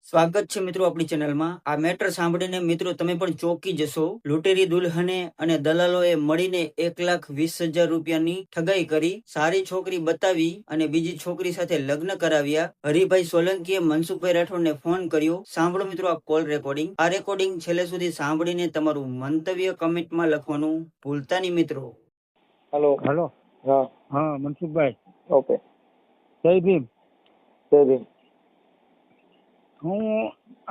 સ્વાગત છે મિત્રો આપણી ચેનલમાં. આ મેટર સાંભળીને મિત્રો તમે પણ ચોંકી જશો. લૂંટેરી દુલ્હને અને દલાલોએ મળીને 1,20,000 રૂપિયાની ઠગાઈ કરી. સારી છોકરી બતાવી અને બીજી છોકરી સાથે લગ્ન કરાવ્યા. હરિભાઈ સોલંકીએ મનસુખભાઈ રાઠોડને ફોન કર્યો. સાંભળો મિત્રો આ કોલ રેકોર્ડિંગ. આ રેકોર્ડિંગ છેલ્લે સુધી સાંભળીને તમારું મંતવ્ય કમેન્ટમાં લખવાનું ભૂલતા નહીં મિત્રો. હેલો. હેલો. હા. હા, મનસુખભાઈ. ઓકે. જય ભીમ. જય ભીમ. હું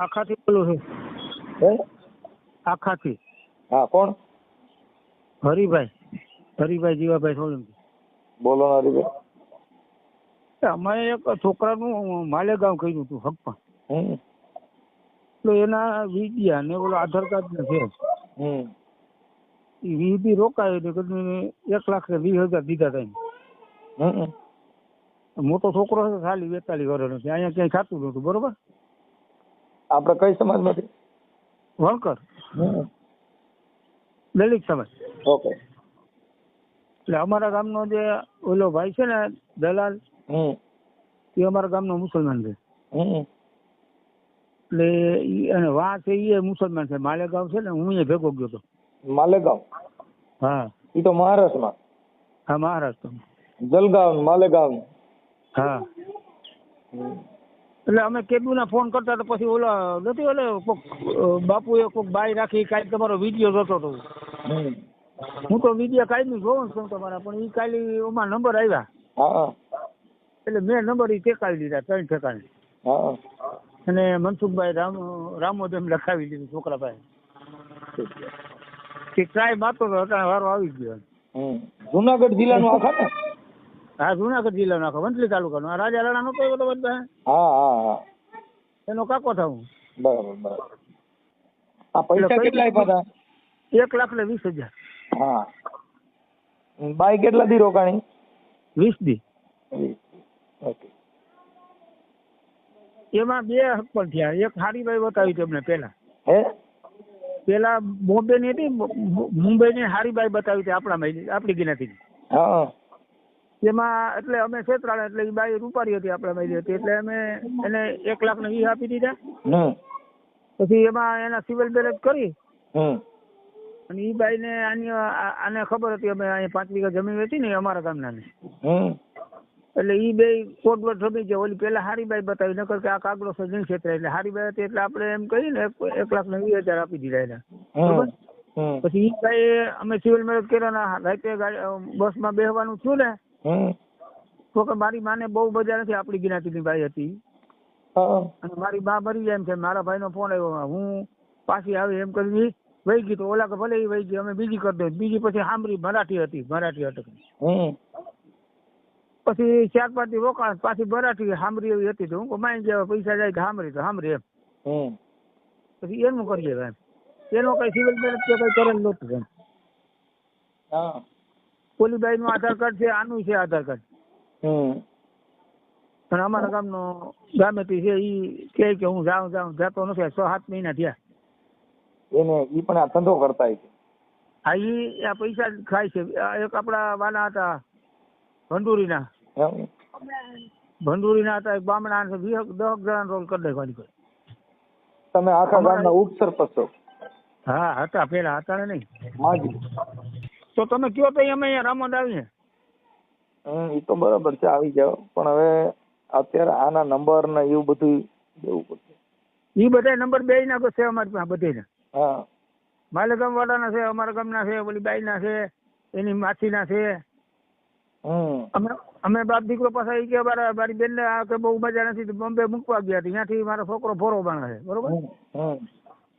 આખાથી બોલું છું. હે? આખાથી. હા, કોણ? હરિભાઈ જીવાભાઈ સોલંકી. બોલો ને હરીભાઈ. અમે એક છોકરાનું માલેગાંવ કર્યું હતું હકમાં. હમ. તો એના વિદ્યા ને ઓલો આધાર કાર્ડ ને છે. હમ. એ વિધિ રોકાય એટલે કરીને 1,20,000 દીધા હતા. હમ. મોટો છોકરો છે, ખાલી 42 વર્ષનો છે. અહીંયા ક્યાંય ખાતું નહોતું. બરોબર. આપણે કઈ સમાજમાંથી? વણકર. હમ. દલિત સમાજ. ઓકે. એટલે અમારા ગામનો જે ઓલો ભાઈ છે ને દલાલ, હમ. એ અમારા ગામનો મુસલમાન છે. હમ. એટલે અને વાં છે એ મુસલમાન છે. માલેગાંવ છે ને, હું એ ભેગો ગયો હતો. માલેગાંવ? હા. એ તો મહારાષ્ટ્રમાં. હા, મહારાષ્ટ્રમાં. જલગાંવ, માલેગાંવ. હા. હમ. એટલે અમે કેદુના ફોન કરતા તો પછી ઓલા નથી ઓલે કોક બાપુએ કોક બાઈ રાખી કાલે તમારો વિડીયો જોતો હતો. હમ. હું તો વિડીયો કાંઈ જોઉં છું તમારા, પણ એ કાલે ઓમાં નંબર આવ્યા. હા. એટલે મેં નંબર એ ટેકાવી લીધા 3 ઠેકાણે. હા. અને મનસુખભાઈ રામોદમ લખાવી દીધું છોકરા પાસે. કે ટ્રાય મારતો હતો, અટાણે વારો આવી ગયો. હમ. જુનાગઢ જિલ્લાનું આખા ને? હા, જુનાગઢ જિલ્લાનો આખો વંથલી તાલુકાનો. આ રાજા રાણા નતો એ બધો બધા. હા હા હા. એનો કાકો થાઉં. બરાબર બરાબર. આ પૈસા કેટલા આપ્યા હતા? 1,20,000. હા. બાઈ કેટલા દી રોકાણી? 20 દી. ઓકે. એમાં 2 હક થયા. એક હારીબાઈ બતાવી તમને પેલા. હે? પેલા બોમ્બે ની હતી, મુંબઈ ની હારીબાઈ બતાવી હતી આપણી ગિનાથી. હા. એમાં એટલે અમે છેતરાણા, એટલે એ બાઈ રૂપારી હતી, આપણા બાઈ હતી. એટલે અમે એને 1,20,000 આપી દીધા. હમ. પછી એમાં એના સિવિલ બેલેન્સ કરી હમ. અને એ બાઈ ને આને ખબર હતી અમે અહીંયા 5 વીઘા જમીન હતી ને અમારા ગામના ને. હમ. એટલે એ બે કોર્ટ જમી ગયા. ઓલી પેલા હારીબાઈ બતાવી, નકર કે આ કાગડો છે નહીં છેતરાય. એટલે હારીબાઈ હતી એટલે આપણે એમ કહી ને 1,20,000 આપી દીધા એને. બરોબર. પછી એ ભાઈ અમે સિવિલ મેરેજ કર્યા. રાતે બસમાં બેસવાનું થયું ને, તો કે મારી માને બહુ મજા નથી. આપણી જ્ઞાતિની બાઈ હતી અને મારી બા મરી જાય એમ છે. મારા ભાઈનો ફોન આવ્યો, હું પાછી આવી એમ કરી વહી ગઈ. તો ઓલા કે ભલે એ વહી ગઈ, અમે બીજી કરી દો. બીજી પછી સાંભળી મરાઠી હતી, મરાઠી અટક. પછી 4-5 દી રોકાણ, પાછી મરાઠી સાંભળી એવી હતી. તો હું માઈ ગયા પૈસા જાય તો સાંભળી એમ. પછી એનું કરીએ એમ. એનો કઈ સિવિલ મેરેજ કે કઈ કરેલ નહોતું એમ. ઓલી બાઈ નું આધાર કાર્ડ છે, આનું છે આધાર કાર્ડ. અને અમારા ગામનો ગામેથી છે. એ કે હું જાઉં જતો નથી. 6-7 મહિના થયા. એને ઈ પણ આ ધંધો કરતા છે. હા, આ પૈસા ખાય છે. એક આપડા વાલા હતા ભંડુરીના હતા, એક બામણા 10 જણા રોલ કરી દે ગાડી પર. તમે આખા ગામના ઉપસરપંચ છો? હા, હતા પેલા, હતા ને નહીં. હાજી. તો તમે કયો તો અમે અહીંયા રામોદ આવીએ. એ તો બરાબર છે, આવી જાવ. પણ હવે અત્યારે આના નંબર ને એવું બધું દેવું પડશે. એ બધા નંબર 2 ના છે અમારી પાસે બધે. હા. માલેગામ વાળાના છે, અમારા ગામના છે, ઓલી બાઈ ના છે, એની માસીના છે. અમે બાપ દીકરો પાસે કે મારી બેન ને કે બહુ મજા નથી, બોમ્બે મૂકવા ગયા. ત્યાંથી મારો છોકરો ફોરો બાણા છે. બરોબર.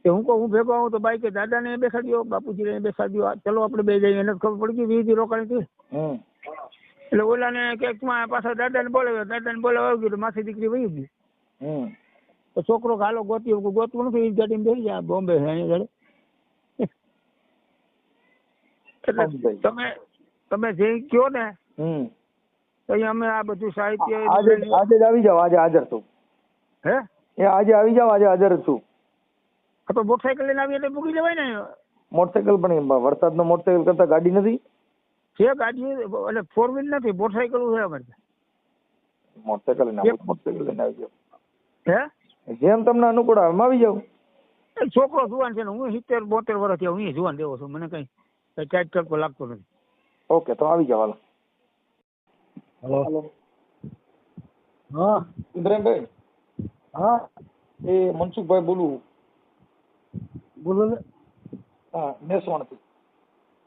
હું કહું હું ભેગો આવું તો બાઈ કે દાદા ને બેસાડ્યો, બાપુજી ને બેસાડ્યો, ચલો આપણે 2 જઈએ. એને ખબર પડી ગઈ 20 રોકાણી હતી. એટલે ઓલા ને ક્યાંક પાછા દાદા ને બોલાવ્યા આવી ગયું. માસી દીકરી વહી ગઈ. તો છોકરો હાલો ગોતવું નથી. એ ગાડીમાં બેસી જાય, બોમ્બે છે અહીંયા એટલે તમે જે કયો ને તો અમે આ બધું સાહિત્ય આજે જ આવી જાવ. આજે હાજર છું. હે? આજે આવી જાવ. આજે હાજર છું. તો મોટરસાયકલ લઈને આવીએ એટલે મૂકી જવાય ને. મોટરસાયકલ પણ વરસાદનો મોટરસાયકલ કરતા ગાડી નથી છે? ગાડી એટલે 4 વ્હીલ નથી, મોટરસાયકલ છે અમારે. મોટરસાયકલ લઈને આવી જાવ. હે? જેમ તમને અનુકૂળ આવે એમ આવી જાવ. એ છોકરો જુવાન છે ને હું 70-72 વર્ષથી હું જુવાન દેવો છું, મને કઈ ચાર્જ ટકો લાગતો નથી. ઓકે તો આવી જાવ. હાલો. હલો. હા ઇબ્રાહીમભાઈ, હા એ મનસુખભાઈ બોલું. બોલો ને. હા, મેસવાણથી.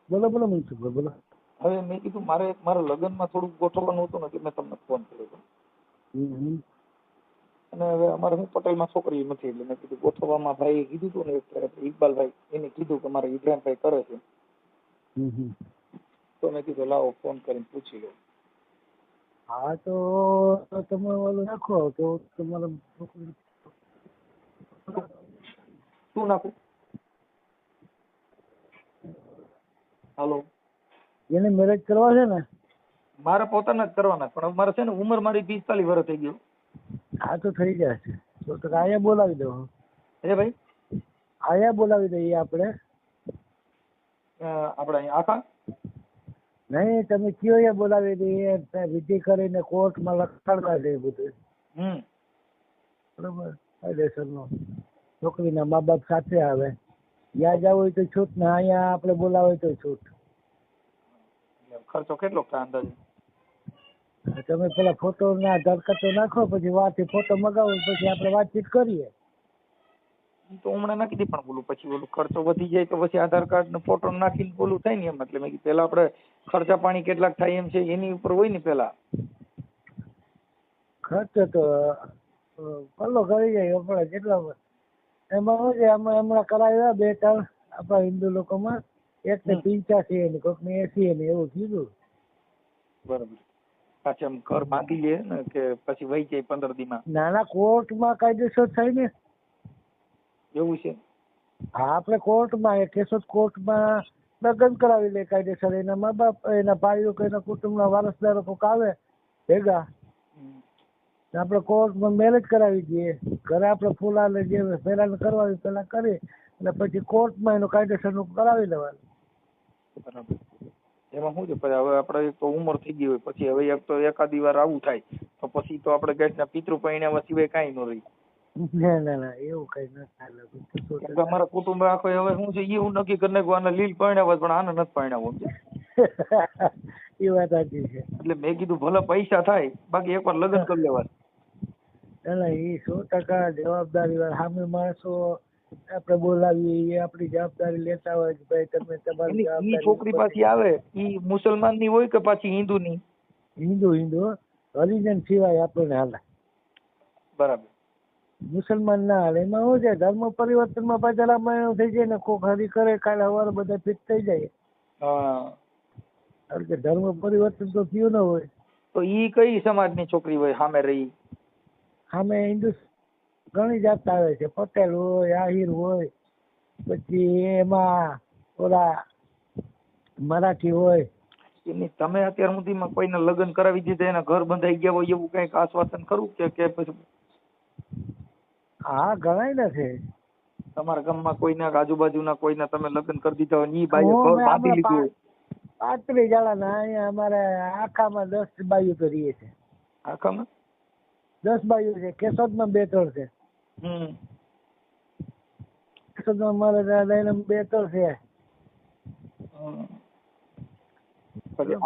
બોલો મનસુખભાઈ બોલો. હવે મેં કીધું મારા લગ્નમાં થોડુંક ગોઠવવાનું હતું ને એટલે મેં તમને ફોન કર્યો હતો. અને હવે અમારે હું પટેલમાં છોકરી નથી એટલે મેં કીધું ગોઠવવામાં ભાઈએ કીધું હતું ને ઇકબાલભાઈ એને કીધું કે મારે ઇબ્રાહીમભાઈ કરે છે, તો મેં કીધું લાવો ફોન કરીને પૂછી લો. હા તો તમે ઓલું નાખો તો તમારે શું નાખું? હાલો. એને મેરેજ કરવા છે ને? મારે પોતાના જ કરવાના, પણ હવે મારે છે ને ઉંમર મારી 45 વર્ષ થઈ ગયું. હા તો થઈ જશે તો અહીંયા બોલાવી દો. હે ભાઈ, અહીંયા બોલાવી દઈએ આપણે. આપણે અહીંયા આખા નહીં તમે કયો અહીંયા બોલાવી દઈએ, વિધિ કરીને કોર્ટમાં લખાડવા દઈએ બધું. બરોબર, કાયદેસરનો. છોકરીના મા બાપ સાથે આવે, ત્યાં જવું હોય તો છૂટ ને અહીંયા આપણે બોલાવે તો છૂટ. ખર્ચો કેટલો થાય અંદાજે? તમે પેલા ફોટો ના દરખાસ્તો નાખો, પછી વાતથી ફોટો મગાવો, પછી આપણે વાતચીત કરીએ. તો હમણાં નાખી દે, પણ બોલું પછી ઓલું ખર્ચો વધી જાય તો પછી આધાર કાર્ડ ને ફોટો નાખીને બોલું થાય ને એમ. એટલે મેં કીધું પેલા આપણે ખર્ચા પાણી કેટલાક થાય એમ છે એની ઉપર હોય ને પેલા. ખર્ચો તો પલ્લો કરી જાય આપણે કેટલા. એમાં શું છે, અમે હમણાં કરાવ્યા 2-3 આપણા હિન્દુ લોકોમાં, એક ને 85 ને કોઈક ને 80 ને એવું કીધું. બરાબર. પાછા આમ ઘર બાંધી લે ને કે પછી વહી જાય 15 દીમાં? નાના કોર્ટમાં કાયદેસર થાય ને એવું છે? હા, આપણે કોર્ટમાં કેશોદ કોર્ટમાં લગ્ન કરાવી લે કાયદેસર. એના મા બાપ, એના ભાઈઓ કે એના કુટુંબના વારસદારો કોઈક આવે ભેગા, આપણે કોર્ટમાં મેરેજ કરાવી દઈએ. ઘરે આપણે ફૂલાને જે પહેલા કરવાની પેલા કરી અને પછી કોર્ટમાં એનું કાયદેસરનું કરાવી લેવાનું. બરાબર. એમાં શું છે પછી હવે આપણે એક તો ઉંમર થઈ ગઈ હોય, પછી હવે એક તો એકાદી વાર આવું થાય તો પછી તો આપણે ગેસના પિતૃ પૈણ્યા સિવાય કાંઈ ન રહી. ના એવું કઈ ન ચાલે. કેમ કે અમારા કુટુંબ આખો હવે શું છે એવું નક્કી કરી નાખ્યું આને લીલ પૈણાવા પણ આને નથી પૈણાવો. એ વાત સાચી છે. એટલે મેં કીધું ભલે પૈસા થાય બાકી એકવાર લગ્ન કરી લેવા. ના એ 100% જવાબદારી વાળા સામે માણસો આપણે બોલાવીએ, એ આપણી જવાબદારી લેતા હોય કે ભાઈ તમે તમારી ઈ છોકરી પાછી આવે ઈ મુસલમાન ની હોય કે પાછી હિન્દુ ની? હિન્દુ હરિજન સિવાય આપણને હાલે. બરાબર. મુસલમાન ના હાલે. એમાં શું છે, ધર્મ પરિવર્તનમાં પાછા રામાયણ થઈ જાય ને કોક હરી કરે, કાલે સવારે બધા ફિટ થઈ જાય. કારણ કે ધર્મ પરિવર્તન તો થયું ન હોય. તો ઈ કઈ સમાજ ની છોકરી હોય સામે રહી? સામે હિન્દુ ઘણી જાત આવે છે, પટેલ હોય, આહિર હોય, પછી એમાં ઓલા મરાઠી હોય. એની તમે અત્યાર સુધીમાં કોઈને લગ્ન કરાવી દીધા એના ઘર બંધાઈ ગયા હોય એવું કઈક આશ્વાસન ખરું કે પછી? હા, ઘણા નથી. તમારા ગામમાં કોઈના આજુબાજુના કોઈના તમે લગ્ન કરી દીધા હોય ઈ બાઈએ ઘર બાંધી લીધું હોય? 35 જણાના અહીંયા અમારે આખામાં 10 બાઈઓ તો રહીએ છે. આખામાં 10 બાઈઓ છે. કેશોદમાં 2-3 છે. કેશોદમાં અમારે 2-3 છે.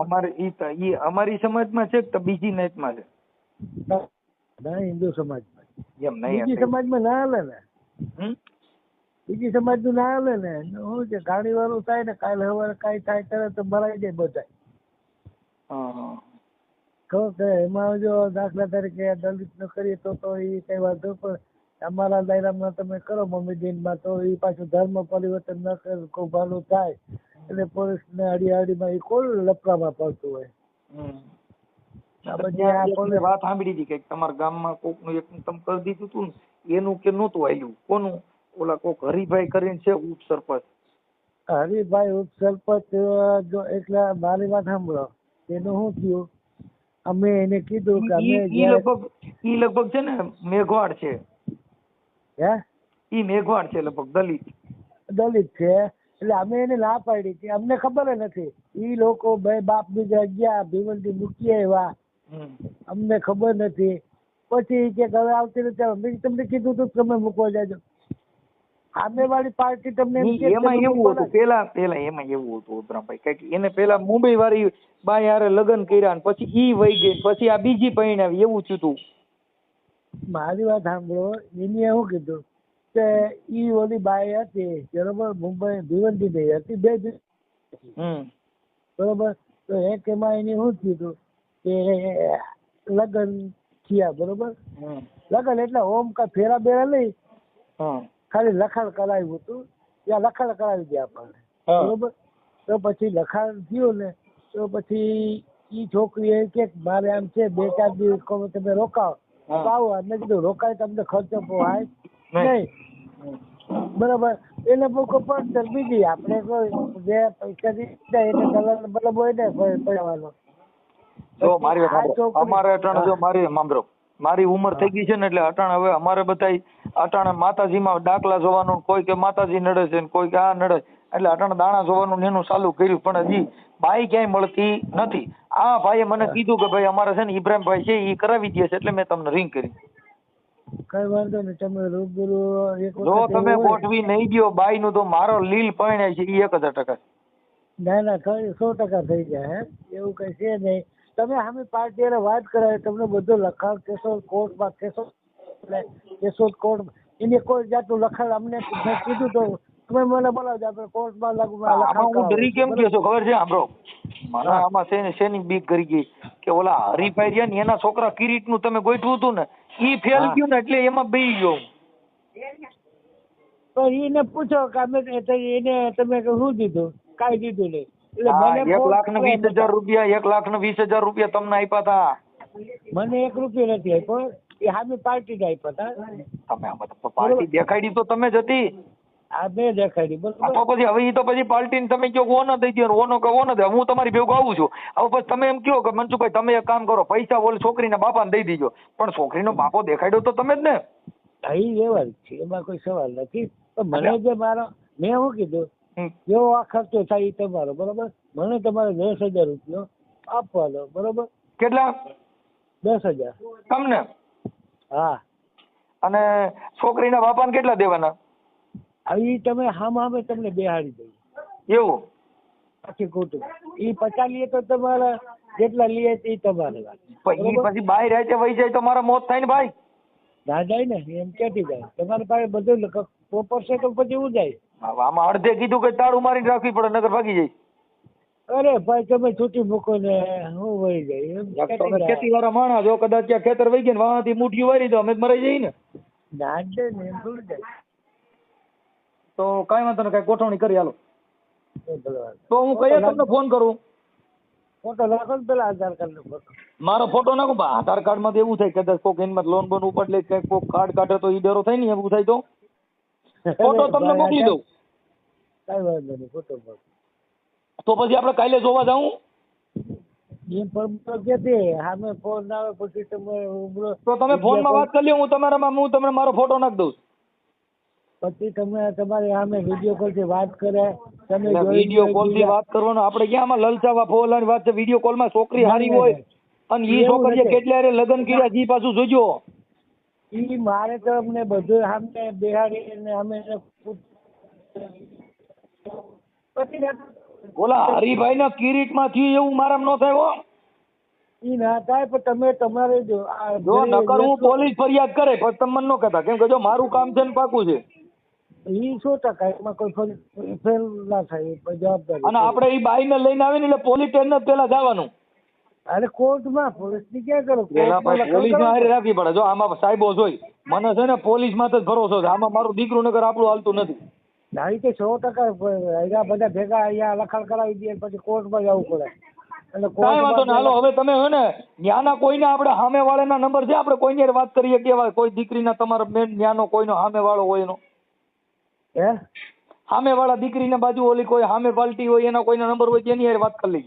અમારે ઈ અમારી સમાજમાં છે કે બીજી નાતમાં છે? ના, હિન્દુ સમાજમાં. એમ નહીં, બીજી સમાજમાં ના હાલે ને. બીજી સમાજ નું ના હાલે ને. શું છે, ઘાણી વાળું થાય ને કાલે સવારે કઈ થાય કરે તો ભરાઈ જાય બધા. કહું કે એમાં જો દાખલા તરીકે દલિત નો કરીએ તો એ કઈ વાંધો, પણ અમારા દાયરામાં તમે કરો મમ્મી દિનમાં તો એ પાછું ધર્મ પરિવર્તન ન કરે, કોઈ ભાલું થાય એટલે પોલીસ ને અડીમાં એ કોઈ લફડામાં પડતું હોય. વાત સાંભળી હતી કે તમારા ગામમાં કોક નું એક તમે કરી દીધું હતું ને એનું કે નહોતું આલ્યું? કોનું? ઓલા કોક હરિભાઈ કરીને છે ઉપ સરપંચ. હરિભાઈ ઉપ સરપંચ જો એટલે મારી વાત સાંભળો, એનું શું થયું, અમે એને કીધું કે અમે ઈ લગભગ છે ને મેઘવાડ છે. હે? ઈ મેઘવાડ છે લગભગ, દલિત છે. એટલે અમે એને ના પાડી હતી, અમને ખબર નથી. ઈ લોકો બે બાપ બીજા ગયા ભીવંડી મૂકી આવ્યા, અમને ખબર નથી. પછી કે હવે આવતી નથી. મેં તમને કીધું હતું કે તમે મૂકવા જાજો. સામેવાળી પાર્ટી તમને એમ કે એમાં તમે એવું મૂકવા હતું પેલા એમાં એવું હતું ઉતરાભાઈ કઈક એને પેલા મુંબઈ વાળી બાઈ હારે લગ્ન કર્યા ને પછી ઈ વહી ગઈ પછી આ બીજી પરણાવી એવું થયું હતું. મારી વાત સાંભળો. એને એવું કીધું કે ઈ ઓલી બાઈ હતી બરોબર, મુંબઈ ભિવંડી ગઈ હતી, બે બરોબર. તો એક એમાં એને શું થયું કે લગ્ન થયા બરોબર. લગ્ન એટલે ઓમ કા ફેરા બેરા લઈ ખાલી લખાણ કરાવ્યું હતું, ત્યાં લખાણ કરાવી દે આપણને બરોબર. તો પછી લખાણ થયું ને તો પછી ઈ છોકરી કે મારે આમ છે 2-4 દિવસ તમે રોકાવો તો આવો. મેં કીધું રોકાય તમને ખર્ચો પોહાય નહીં બરાબર. એને બહુ પણ બીજી આપણે જે પૈસા દીધા એટલે દલાલ મતલબ હોય ને પડવાનો. જો મારી વાત સાંભળો, અમારે અટાણે જો મારી સાંભળો મારી ઉંમર થઈ ગઈ છે ને એટલે અટાણે હવે અમારે બધા અટાણે માતાજીમાં દાખલા જોવાનું, કોઈ કે માતાજી નડે છે ને કોઈ કે આ નડે એટલે અટાણે દાણા જોવાનું ને એનું ચાલુ કર્યું પણ હજી બાઈ ક્યાંય મળતી નથી. આ ભાઈએ મને કીધું કે ભાઈ અમારે છે ને ઇબ્રાહીમભાઈ છે એ કરાવી દે છે એટલે મેં તમને રિંગ કરી. કઈ વાંધો નહીં, તમે રૂબરૂ જો તમે ગોઠવી નહીં દો બાઈ નું તો મારો લીલ પરણાય છે એ 1000%. ના ના 100% થઈ જાય. એવું કઈ છે નહીં. તમે સામે પાર્ટી વાત કરાય તમને બધું લખાણ કેસો કોર્ટમાં કેસો કોર્ટ એને કોઈ જાતનું લખાણ અમને મેં કીધું તો તમે મને બોલાવજો આપણે કોર્ટમાં હું ડરી કેમ કે છો ખબર છે સાંભળો મને આમાં શેની બીક કરી ગઈ કે ઓલા હરીફાઈ રહ્યા ને એના છોકરા કિરીટ નું તમે ગોઠવું હતું ને ઈ ફેલ ગયું ને એટલે એમાં બેહી ગયો. તો એને પૂછો કે અમે એને તમે શું દીધું? કાંઈ દીધું નહીં. એટલે 1,20,000 રૂપિયા 1,20,000 રૂપિયા તમને આપ્યા હતા. મને 1 રૂપિયો નથી આપ્યો, એ સામે પાર્ટી ને આપ્યા હતા. તમે પાર્ટી દેખાડી તો તમે જ હતી. આ મેં દેખાડી બરોબર. તો પછી હવે ઈ તો પછી પાર્ટી ને તમે કયો ઓનો દઈ દો ઓનો કે ઓનો દે. હું તમારી ભેગું આવું છું. હવે પછી તમે એમ કયો કે મનસુખભાઈ તમે એક કામ કરો પૈસા ઓલી છોકરીના બાપાને દઈ દીજો પણ છોકરીનો બાપો દેખાડ્યો તો તમે જ ને. એ વ્યવહાર છે એમાં કોઈ સવાલ નથી. મને જે મારો મેં શું કીધું જેવો આ ખર્ચો થાય એ તમારો બરોબર. મને તમારે 10,000 રૂપિયા આપવાનો બરોબર. કેટલા? 10,000 તમને? હા. અને છોકરીના બાપાને કેટલા દેવાના? એ તમે હામે તમને બેહાડી દઈ એવું પછી ખોટું. એ 50 લે તો તમારે જેટલા લે એ તમારે પછી બાય રાતે વહી જાય તો મારા મોત થાય ને ભાઈ. ના જાય ને એમ કેતી જાય તમારી પાસે બધું પ્રોપર છે તો પછી હું જાય. આમાં અડધે કીધું કે તાળું મારીને રાખવી પડે નગર ભાગી જાય. અરે ભાઈ તમે છૂટી મૂકો ને હું વહી જાય તમે ખેતી વાળા માણસ જો કદાચ ત્યાં ખેતર વહી ગયા વાંથી મુઠ્ઠી વારી દો અમે મરાઈ જઈએ ને. ના જાય ને એમ થોડું જાય. તો કાંઈ વાંધો ને કાંઈ ગોઠવણી કરી હાલો. તો હું કઈ તમને ફોન કરું? ફોટો નાખો ને પેલા આધાર કાર્ડ નો ફોટો. મારો ફોટો નાખો આધાર કાર્ડ માં એવું થાય કદાચ કોક એમાં લોન બોન ઉપર લે કઈક કોક કાર્ડ કાઢે તો ઈ ડરો થાય ને એવું થાય તો ફોટો તમને મોકલી દઉં. કઈ વાંધો નહીં ફોટો મોકલો. તો પછી આપણે કાલે જોવા જાઉં? એમ પણ કેતી સામે ફોન આવે પછી તમે તો તમે ફોન માં વાત કરી લ્યો હું તમને મારો ફોટો નાખી દઉં. પછી તમે તમારી સામે વિડીયો કોલ થી વાત કરે તમે વિડીયો કોલ થી વાત કરવાનો આપણે ક્યાં આમાં લલચાવા ફોલાની વાત છે. વિડીયો કોલ માં છોકરી હારી હોય અને ઈ છોકરીએ કેટલા રે લગ્ન કર્યા જી પાછું જોજો. ઈ મારે તો અમને બધું સામે બેહાડીને અમે ઓલા હરિભાઈ ના કિરીટ માં થયું એવું મારામાં ન થાય હો. ઈ ના થાય પણ તમે તમારે જો નકર હું પોલીસ ફરિયાદ કરે પણ તમે મને ન કહેતા કેમ કે જો મારું કામ છે ને પાકું છે. ઈ 100% એમાં કોઈ ફેલ ના થાય જવાબદારી. અને આપણે ઈ બાઈ ને લઈને આવીને એટલે પોલીસ સ્ટેશન પેલા જવાનું. અરે કોર્ટમાં પોલીસ ની ક્યાં કરો? પોલીસ ને હારે રાખવી પડે. જો આમાં સાહેબો જોઈ મને છે ને પોલીસ માં જ ભરોસો છે. આમાં મારું દીકરું નગર આપણું હાલતું નથી. ના એ તો 100% અહીંયા બધા ભેગા અહીંયા લખાણ કરાવી દે પછી કોર્ટમાં જવું પડે. કાંઈ વાંધો નહીં હાલો હવે તમે હે ને ન્યાના કોઈને આપણે સામે વાળાના નંબર છે આપણે કોઈને વાત કરીએ કેવાય કોઈ દીકરીના તમારા બેન ન્યાનો કોઈનો સામે વાળો હોય એનો હે સામે વાળા દીકરીના બાજુ ઓલી કોઈ સામે પાલટી હોય એના કોઈનો નંબર હોય તેની હારે વાત કરી લઈ.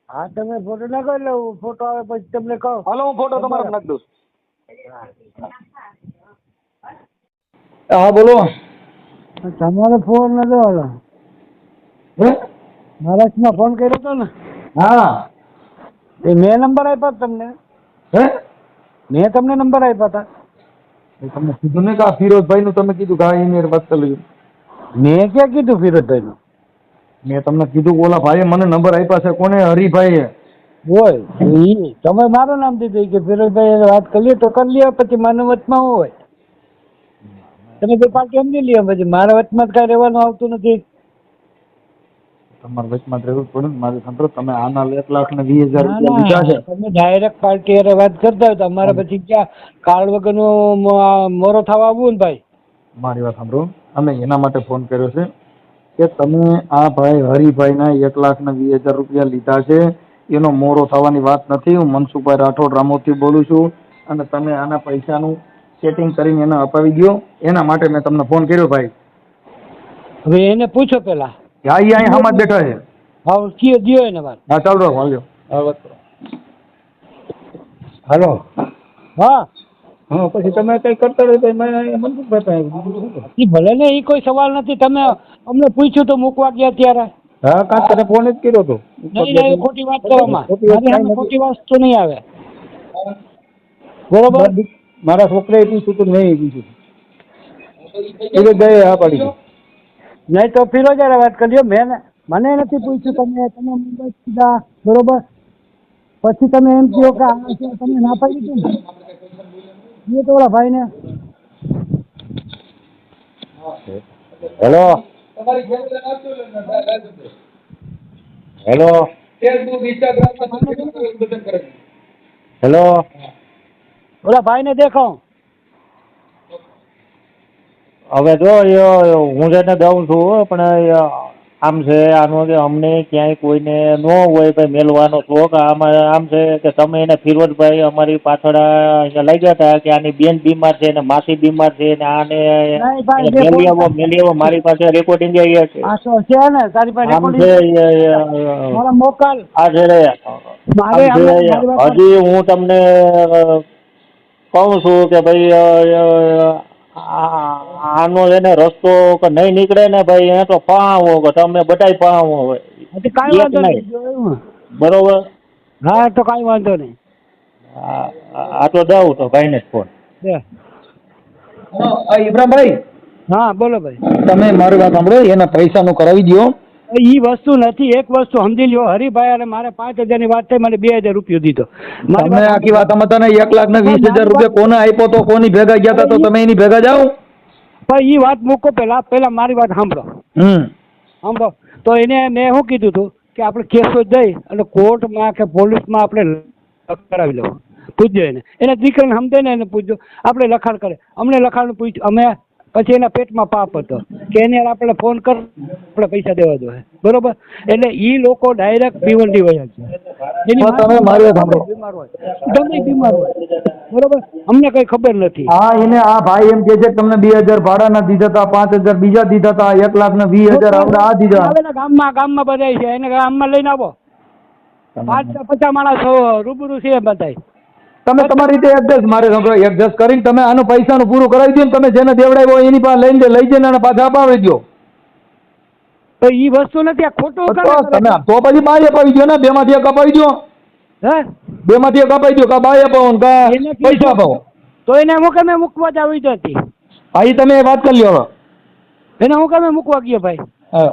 હા તમે ફોટો નાખો એટલે ફોટો આવે પછી તમને કહો. હાલો હું ફોટો તમારા નાખી દઉં. હા બોલો. તમારો ફોન નતો હાલો મહારાષ્ટ્રમાં ફોન કર્યો હતો ને? હા એ મેં નંબર આપ્યો તમને. હે મેં તમને નંબર આપ્યા હતા. તમને કીધું ને કે આ ફિરોઝભાઈ નું તમે કીધું કે હા એની વાત કરી. મેં ક્યાં કીધું ફિરોજભાઈ નું? મેં તમને કીધું ઓલા ભાઈએ મને નંબર આપ્યા છે. કોને? હરિભાઈએ. હોય ઈ તમે મારું નામ દીધું કે ફિરોજભાઈ વાત કરીએ તો કરી લ્યો, પછી મારા વચમાં હું હોય તમે બે પાર્ટી સમજી લ્યો, પછી મારા વચમાં કઈ રહેવાનું આવતું નથી. તમારા વચમાં જ રહેવું પડે ને. મારે સાંભળો, તમે આના 1,20,000 રૂપિયા લીધા છે. તમે ડાયરેક્ટ પાર્ટી હારે વાત કરતા હોય તો અમારે પછી ક્યાં કાર્ડ વગરનો મોરો થવા આવવું ને ભાઈ. મારી વાત સાંભળો, અમે એના માટે ફોન કર્યો છે કે તમે આ ભાઈ હરિભાઈના 1,20,000 રૂપિયા લીધા છે, એનો મોરો થવાની વાત નથી. હું મનસુખભાઈ રાઠોડ રામોદથી બોલું છું, અને તમે આના પૈસાનું સેટિંગ કરીને એને અપાવી દો. એના માટે મેં તમને ફોન કર્યો ભાઈ. હવે એને પૂછો પેલા. હા, એ અહીં હમણાં બેઠા છે. હા કયો દિયો એને વાત. હા, ચાલો હાલો. હાલો. હા હા, પછી તમે કઈ કરતા રહો તો મનસુખભાઈ ભલે ને એ કોઈ સવાલ નથી. તમે અમને પૂછ્યું તો મૂકવા ગયા ત્યારે. હા, કાં તને ફોન જ કર્યો હતો. નહીં નહીં, ખોટી વાત કરવામાં મારી સામે ખોટી વસ્તુ નહીં આવે. બરોબર. મારા છોકરાએ પૂછ્યું તો નહીં પૂછ્યું. ફિરોઝભાઈ હા પાડી. નહીં તો ફિરોજારે વાત કરજો. મને નથી પૂછ્યું. તમે મુંબઈ સીધા બરોબર. પછી તમે એમ કહો કે આ છે, તમે ના પાડી દીધું ને એ તો ઓલા ભાઈને. હેલો હેલો હેલો, ઓલા ભાઈને દેખો. હવે જો હું જેને દઉં છું, પણ આમ છે આનું કે અમને ક્યાંય કોઈને ન હોય ભાઈ મેલવાનો શોખ. આમ છે કે તમે એને ફિરોજભાઈ અમારી પાછળ અહીંયા લાગ્યા હતા કે આની બેન બીમાર છે ને માસી બીમાર છે ને આને મેલી આવો. મારી પાસે રેકોર્ડિંગ છે ને તારી પાસે આમ છે મારા મોકલ. આ છે હજી હું તમને કહું છું કે ભાઈ આનો એને રસ્તો કે નહીં નીકળે ને ભાઈ, એ તો પાવો કે તમે બધાય પાવો હોય. કાંઈ વાંધો નહીં. બરોબર. હા તો કાંઈ વાંધો નહીં. આ તો દઉં તો ભાઈને જ ફોન. ઇબ્રાહીમભાઈ. હા બોલો ભાઈ. તમે મારી વાત સાંભળો, એના પૈસાનું કરાવી દો. ઈ વસ્તુ નથી. એક વસ્તુ સમજી લ્યો, હરિભાઈ અને મારે 5,000 ની વાત થઈ, મને 2,000 રૂપિયા દીધો. તમે આખી વાત અમે તને 1,20,000 રૂપિયા કોને આપ્યો તો, કોની ભેગા ગયા હતા, તો તમે એની ભેગા જાઓ. પણ ઈ વાત મૂકો પેલા મારી વાત સાંભળો. સાંભળો તો એને મેં શું કીધું હતું કે આપણે કેસો જઈ અને કોર્ટમાં કે પોલીસમાં આપણે કરાવી લેવું. પૂછજો એને દીકરાને સમજે ને એને પૂછજો. આપણે લખાણ કરે, અમને લખાણ પૂછ્યું, અમે પછી એના પેટમાં પાપ હતો કે એને આપણે ફોન કર, આપણે પૈસા દેવા જોઈએ. બરોબર. એટલે ઈ લોકો ડાયરેક્ટ ભીવંડી વયા છે. તમે મારી વાત સાંભળો. બીમાર હોય, ગમે બીમાર હોય. બરોબર. અમને કઈ ખબર નથી. હા, એને આ ભાઈ એમ કે છે કે તમને 2,000 ભાડાના દીધા હતા, 5,000 બીજા દીધા હતા, 1,20,000 આપણે આ દીધા. ગામમાં બધાય છે, એને ગામમાં લઈને આવો. 50 માણસ રૂબરૂ છે બધાય. તમે તમારી રીતે એડજસ્ટ, મારે સાંભળો, એડજસ્ટ કરીને તમે આનું પૈસાનું પૂરું કરાવી દો ને. તમે જેને દેવડાવ્યો એની પાસે લઈ જઈને અને પાછા અપાવી દો. તો ઈ વસ્તુ નથી. આ ખોટું તમે તો પછી બાય અપાવી દો ને. 2 માંથી એક અપાવી દો. હે 2 માંથી એક અપાવી દો. કા બાય અપાવો ને કા પૈસા અપાવો. તો એને હું કમે મૂકવા જ આવી જતી. હા, એ તમે વાત કરી લો. એને હું કમે મૂકવા ગયો ભાઈ. હા.